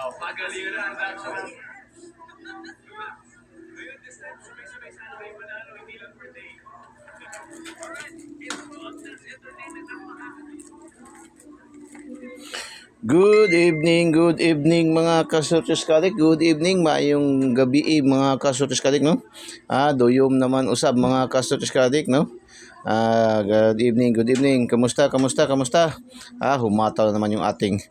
Pagalingan lang sa ngayon this time, sabay-sabay sana kayo manalo, hindi lang per day. Alright, ito po ang Sense Entertainment ang Good evening mga kasurtis kalik. Good evening, maayong gabi mga kasurtis kalik, no? Doyom naman usab mga kasurtis kalik, no? Good evening. Kamusta? Humataw naman yung ating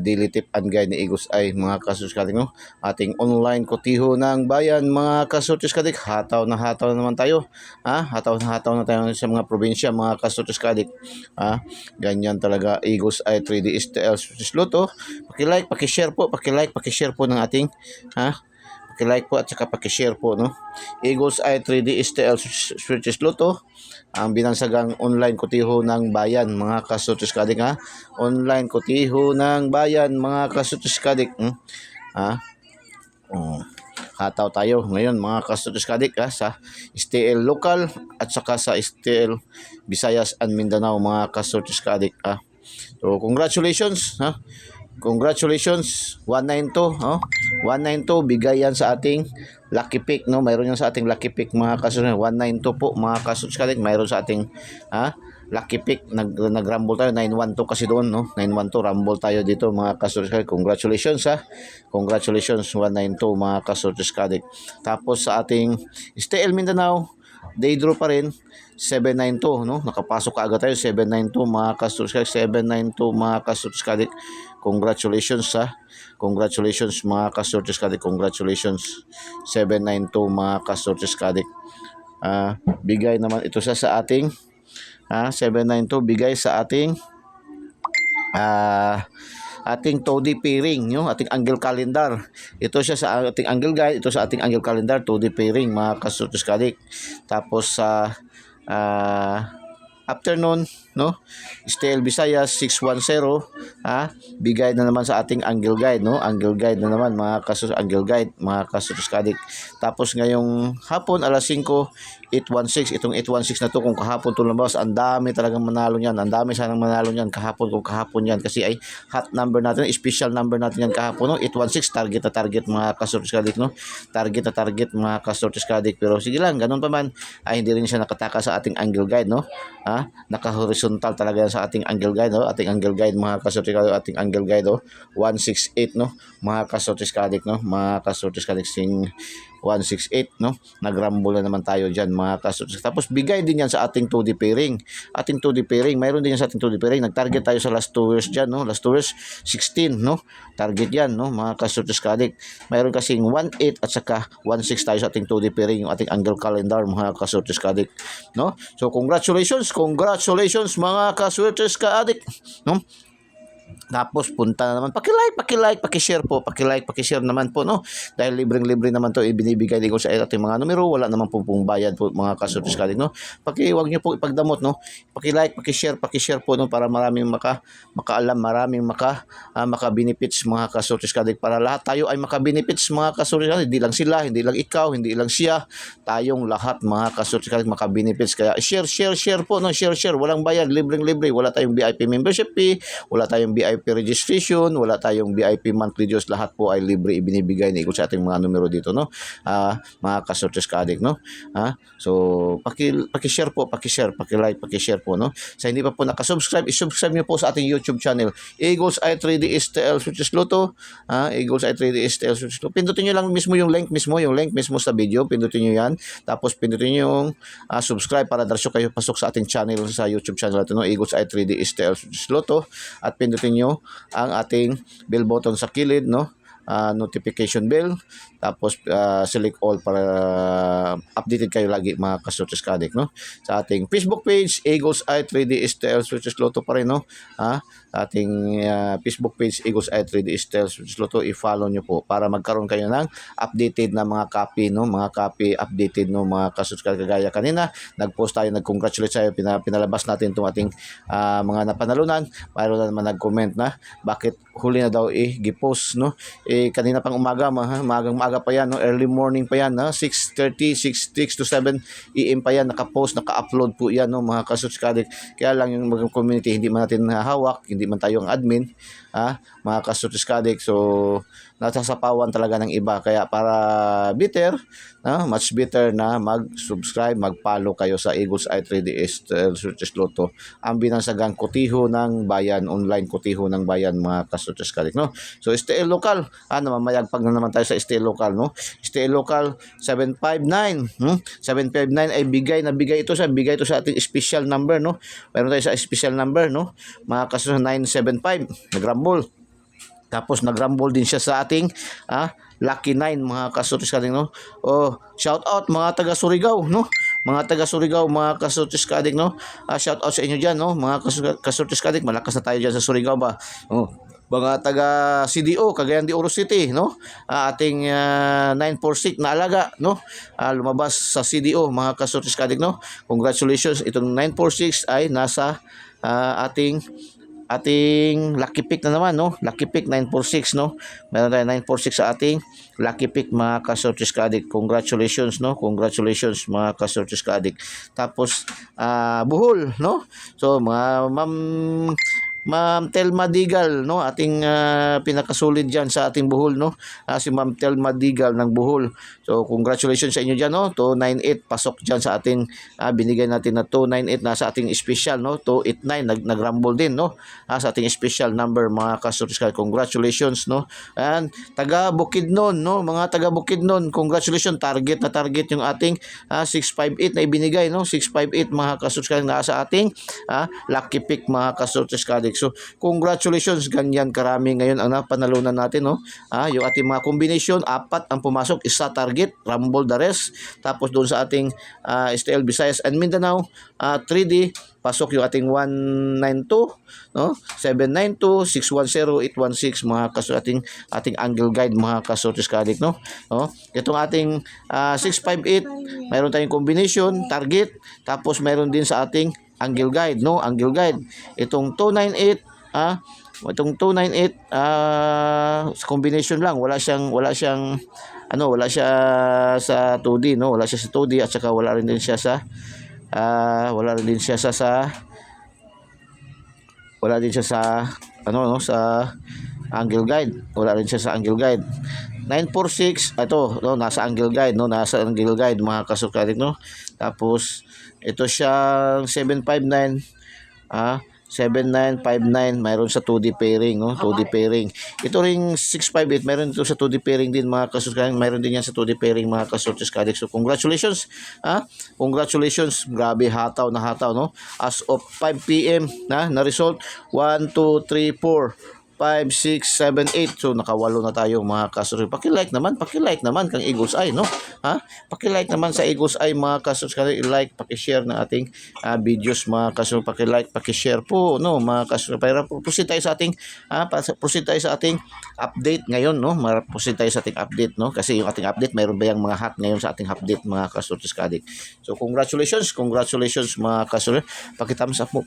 daily tip and guide ni Igos ay mga kasurtis kalik, no? Ating online kotiho ng bayan mga kasurtis kalik. Hataw na naman tayo. Hataw na tayo sa mga probinsya mga kasurtis kalik. Ganyan talaga Igos ay 3D STL Luto. Paki-like, paki-share po ng ating paki-like po at saka paki-share po, no. Eagles Eye 3D STL Switches Luto, ang binansagang online kotiho ng bayan mga kasutis kadik, online kotiho ng bayan mga kasutis kadik. Hataw tayo ngayon mga kasutis kadik sa STL local at saka sa STL Visayas and Mindanao mga kasutis kadik. So congratulations, Congratulations 192, 192 bigay yan sa ating lucky pick, no. Mayroon yan sa ating lucky pick mga kasunod. 192 po mga kasunod. Mayroon sa ating lucky pick. Nag-rumble tayo 912 kasi doon, no. 912 rumble tayo dito mga kasunod. Congratulations Congratulations 192 mga kasunod. Tapos sa ating STL Mindanao day draw pa rin 792, no. Nakapasok ka agad tayo 792 mga kasunod. 792 mga kasunod. Congratulations mga kasortes kadik. Congratulations 792 mga kasortes kadik. Bigay naman ito sa ating 792 bigay sa ating ating Todi pairing, no? Ating angle calendar. Ito siya sa ating angle guide, ito sa ating angle calendar Todi pairing mga kasortes kadik. Tapos sa afternoon, no, STL Visayas 610, bigay na naman sa ating angle guide, no. Angle guide na naman mga kasus, angle guide mga kasus kadik. Tapos ngayong hapon alas 5 816, itong 816 na to, kung kahapon to lumabas, ang dami talagang manalo niyan. Ang dami sanang manalo niyan kahapon, kung kahapon yan, kasi ay hot number natin, special number natin yan kahapon, no. 816 target mga kasortis kadik, no. Target mga kasortis kadik. Pero sige lang, ganun pa man ay hindi rin siya nakataka sa ating angle guide, no. Naka-horizontal talaga yan sa ating angle guide, no. Ating angle guide mga kasortis kadik, ating angle guide, 168, no, mga kasortis kadik, no. Mga kasortis kadik, 168, no. Nagrumble na naman tayo dyan mga kasortis. Tapos bigay din yan sa ating 2D pairing. Ating 2D pairing, mayroon din yan sa ating 2D pairing. Nag-target tayo sa last 2 years dyan, no. Last 2 years 16, no. Target yan, no, mga kasortis kadik. Mayroon kasing 1.8 at saka 1.6 tayo sa ating 2D pairing, yung ating angle calendar mga kasortis kadik, no. So congratulations mga kasortis kadik, no. Tapos punta na naman, paki-like, paki-share po, paki-share naman po, no. Dahil libreng-libre naman to ibinibigay ko sa ating mga numero, wala naman pong bayad po mga kasortis kadik, no. Wag niyo po ipagdamot, no. Paki-like, paki-share po, no, para maraming makaalam, maraming maka-benefits mga kasortis kadik, para lahat tayo ay maka-benefits mga kasortis kadik. Hindi lang sila, hindi lang ikaw, hindi lang siya, tayong lahat mga kasortis kadik maka-benefits. Kaya share po, no, share, walang bayad, libreng-libre, wala tayong VIP membership fee, wala tayong VIP registration, wala tayong VIP monthly dues, lahat po ay libre ibinibigay ni Igos sa ating mga numero dito, no. Mga kasortes kadik, no. So paki-share po, paki-like, paki-share po, no. Sa hindi pa po nakasubscribe, i-subscribe niyo po sa ating YouTube channel, Igos Eye 3D STL Switches Luto, Igos Eye 3D STL Switches Luto. Pindutin niyo lang mismo yung link mismo sa video, pindutin niyo yan, tapos pindutin niyo yung subscribe para diretso kayo pasok sa ating channel, sa YouTube channel natin, no, Igos Eye 3D STL Switches Luto, at pindutin niyo ang ating bell button sa kilid, no. Notification bell, tapos select all para updated kayo lagi mga kasortes kadik, no. Sa ating Facebook page, Igos Eye 3D STL Switches Luto pa rin, no. Ating Facebook page, Igos Eye 3D STL Switches Luto, i-follow nyo po para magkaroon kayo ng updated na mga copy, no, mga copy updated, no, mga kasortes kadik. Kagaya kanina nag-post tayo, nag-congratulate tayo, pinalabas natin itong ating mga napanalunan. Mayroon na naman nag-comment na bakit huli na daw gipost, no. Kanina pang umaga, magang maaga pa yan, no, early morning pa yan, 6:30, 6 to 7 AM pa yan, naka-upload po yan, no, mga kasuskadik. Kaya lang yung mga community, hindi man natin hawak, hindi man tayo ang admin, mga kasuskadik. So nasasapawan talaga ng iba, kaya para better, much better na mag-subscribe, mag-follow kayo sa Eagles Eye 3D STL Sortes Lotto, ang binansagang kotiho ng bayan, online kotiho ng bayan, mga kasuskadik, no. So STL local, namamayagpag na naman tayo sa STL local, no. STL local 759, 759 ay bigay ito sa ating special number, no. Meron tayo sa special number, no, mga kasuskadik, 975 nagrambol. Tapos nagrumble din siya sa ating Lucky 9, mga kasuskadik, no. Shout out mga taga Surigao, no. Mga taga Surigao, mga kasuskadik, no. Shout out sa inyo diyan, no, mga kasuskadik. Malakas na tayo diyan sa Surigao ba. Mga taga CDO, Cagayan de Oro City, no. Ating 946 na alaga, no. Lumabas sa CDO, mga kasuskadik, no. Congratulations, itong 946 ay nasa ating lucky pick na naman, no. Lucky pick 946, no. Meron tayong 946 sa ating lucky pick, mga kasuskadik. Congratulations, no. Congratulations, mga kasuskadik. Tapos buhol, no. So mga Ma'am Telma Digal, no, ating pinakasulid diyan sa ating buhol, no. Si Ma'am Telma Digal ng buhol. So congratulations sa inyo diyan, no. 298 pasok diyan sa ating binigay natin na 298 na sa ating special, no. 289 nagrumble din, no. Sa ating special number, mga kasuskadik. Congratulations, no. And taga Bukidnon, no, mga taga Bukidnon, congratulations, target yung ating 658 na ibinigay, no. 658, mga kasuskadik, na sa ating lucky pick, mga kasuskadik. So congratulations, ganyan karami ngayon ang napanalunan natin, no. Yung ating mga combination, 4 ang pumasok, isa target, rumble the rest. Tapos doon sa ating STL Visayas and Mindanao 3D, pasok yung ating 192, no, 792, 610, 816, mga ating angle guide, mga kasuskadik, no. Itong ating 658, mayroon tayong combination, target, tapos mayroon din sa ating angle guide, no, angle guide. Itong 298, itong 298 combination lang, wala siyang sa 2D, no, wala siya sa 2D, at saka wala rin din siya sa sa angle guide. Wala rin siya sa angle guide. 946, ito, no, nasa angle guide, no, nasa angle guide, mga kasuskadik, no. Tapos ito siyang 759, 7959, mayroon sa 2D pairing, no, 2D pairing. Ito ring 658, mayroon ito sa 2D pairing din, mga kasuskadik. Mayroon din yan sa 2D pairing, mga kasuskadik. So congratulations, congratulations, grabe, hataw, no. As of 5 PM na result, 1 2 3 4 5, 6, 7, 8. So nakawalo na tayo, mga kasuskadik. Paki-like naman kang Eagles Eye, no. Paki-like naman sa Eagles Eye, mga kasuskadik. I-like, paki-share ng ating videos, mga kasuskadik. Paki-like, paki-share po, no, mga kasuskadik. Para proceed tayo sa ating update ngayon, no. Proceed tayo sa ating update, no. Kasi yung ating update, mayroon ba yung mga hot ngayon sa ating update, mga kasuskadik. So congratulations, mga kasuskadik. Paki-thumbs up mo,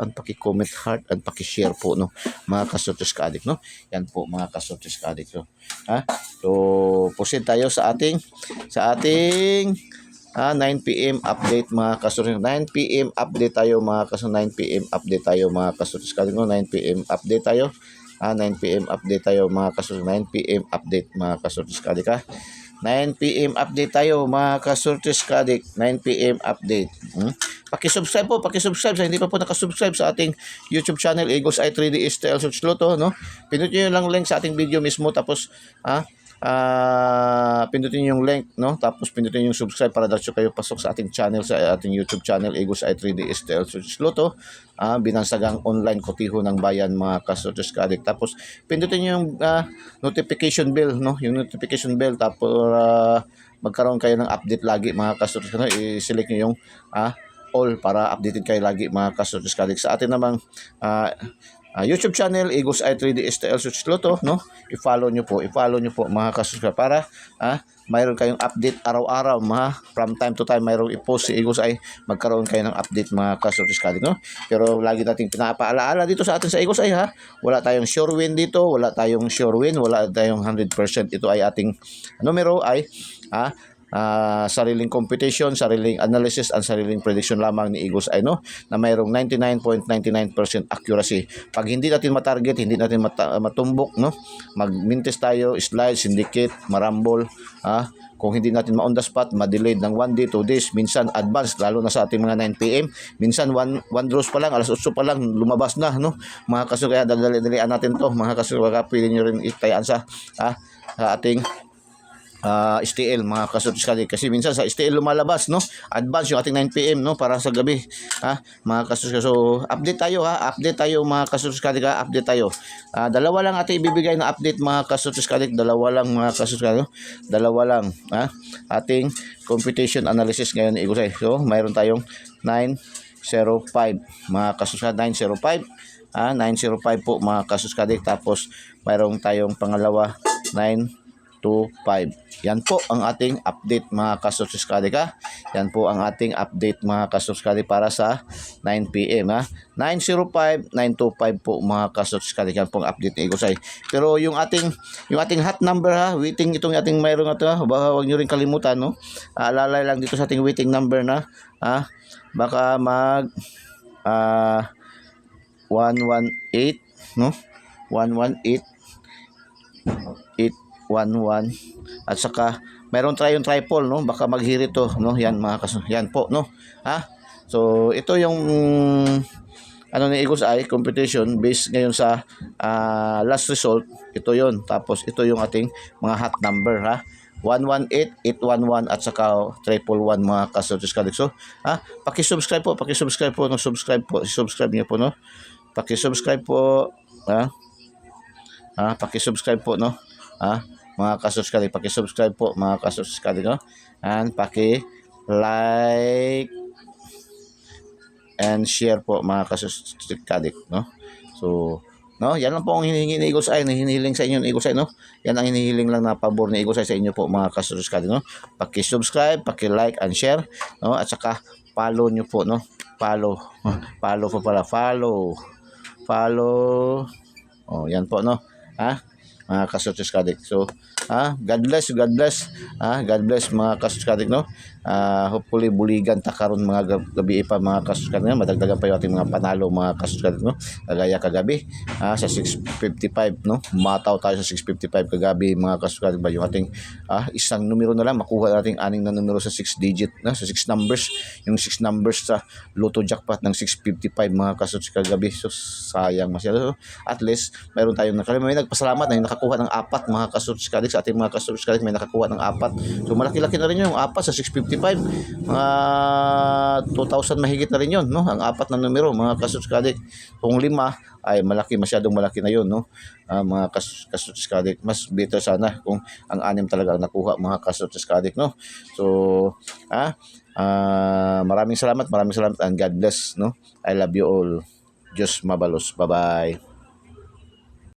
and paki-comment heart, and paki-share po, no, mga kasuskadik, no. Yan po, mga kasuskadik. So proceed tayo sa ating 9 PM update, mga kasuskadik. 9 PM update tayo, mga kasuskadik. 9 PM update tayo, mga kasuskadik, no. 9 PM update tayo. 9 PM update tayo, mga kasuskadik. 9 PM update, mga kasuskadik, 9 PM update tayo, mga kasuskadik. 9 PM update. Paki-subscribe sa hindi pa po nakasubscribe sa ating YouTube channel, Eagles Eye 3D STL Sortes Lotto, no. Pinutin niyo lang link sa ating video mismo, tapos pindutin niyo yung link, no, tapos pindutin niyo yung subscribe para diretso kayo pasok sa ating channel, sa ating YouTube channel, Eagles Eye 3D STL Sortes Lotto, binansagang online kotiho ng bayan, mga kasuskadik. Tapos pindutin niyo yung notification bell, no, yung notification bell, tapos magkaroon kayo ng update lagi, mga kasuskadik, no. I-select niyo yung all para updated kayo lagi, mga kasuskadik. Sa atin namang YouTube channel, Eagles Eye 3D STL Suits Lotto, no? I-follow nyo po mga kasusubscribe para mayroon kayong update araw-araw, from time to time mayroong i-post si Eagles Eye, magkaroon kayo ng update mga kasusubscribe, no? Pero lagi nating pinapaalaala dito sa atin sa Eagles Eye, wala tayong sure win dito, wala tayong 100%. Ito ay ating numero ay sariling competition, sariling analysis, and sariling prediction lamang ni Eagles Eye, no? Na mayroong 99.99% accuracy. Pag hindi natin matarget, hindi natin matumbok, no? Mag-mintes tayo, slide, syndicate, marambol, kung hindi natin ma-on the spot, ma-delayed ng 1 day, 2 days, minsan advance, lalo na sa ating mga 9 PM, minsan 1 draws pa lang, alas 8 pa lang, lumabas na, no? Mga kaso, kaya dali-dalian natin to, mga kaso, pili nyo rin itayaan sa ating STL mga kasusubscribe, kasi minsan sa STL lumalabas, no, advance yung ating 9 PM, no, para sa gabi, mga kasusubscribe. So update tayo, update tayo mga kasusubscribe, update tayo. Dalawa lang ating ibibigay na update mga kasusubscribe, dalawa lang mga kasusubscribe, dalawa lang ating computation analysis ngayon ni Eagles Eye. So mayroon tayong 905 mga kasusubscribe, 905 905 po mga kasusubscribe. Tapos mayroon tayong pangalawa 925. Yan po ang ating update mga kasusubscribe, Yan po ang ating update mga kasusubscribe para sa 9 PM 905, 925 po mga kasusubscribe. Yan po ang update ni Eagles Eye. Pero yung ating hot number, waiting, itong ating mayroong ito, huwag niyo rin kalimutan, no. Alalay lang dito sa ating waiting number na baka mag 118, no, 118 811, at saka mayroon tayong triple, no, baka maghirit to, no. Yan mga yan po, no. So ito yung ni Eagles Eye competition based ngayon sa last result. Ito yon, tapos ito yung ating mga hot number, 118, 811, at saka 111 mga kasusubscribe. So paki-subscribe po, no, subscribe niyo po, no, paki-subscribe po, paki-subscribe po, no, mga kasusubscribe, paki-subscribe po mga kasusubscribe, no, and paki-like and share po mga kasusubscribe, no. So no, yan lang po ang hinihingi ni Eagles Eye, hinihiling sa inyo ni Eagles Eye, no. Yan ang hinihiling lang na pabor ni Eagles Eye sa inyo po mga kasusubscribe, no. Paki-subscribe, paki-like and share, no, at saka follow nyo po, no. Follow po pala, follow. Yan po, no, mga kasusubscribe. So God bless God bless mga kasusubscribe, no. Hopefully buligan ta karon mga gabi pa mga kasusubscribe, no. Madagdagan pa yung ating mga panalo mga kasusubscribe, no. Kagaya kagabi sa 655, no, mataw tayo sa 655 kagabi mga kasusubscribe. Yung ating isang numero na lang makuha nating 6 na numero sa 6 digit, sa 6 numbers, yung 6 numbers sa Lotto jackpot ng 655 mga kasusubscribe kagabi. So sayang masyado. So, at least mayroon tayong may nagpasalamat na yung nakakuha ng 4 mga kasusubscribe. Sa ating mga kasusubscribe may nakakuha ng 4. So malaki-laki na rin yung 4 sa 655, mga 2,000 mahigit na rin yun, no, ang 4 na numero mga kasusubscribe. Kung 5 ay malaki, masyadong malaki na yun, no, mga kasusubscribe. Mas better sana kung ang 6 talaga ang nakuha mga kasusubscribe, no. So maraming salamat and God bless, no. I love you all. Diyos mabalos. Bye-bye.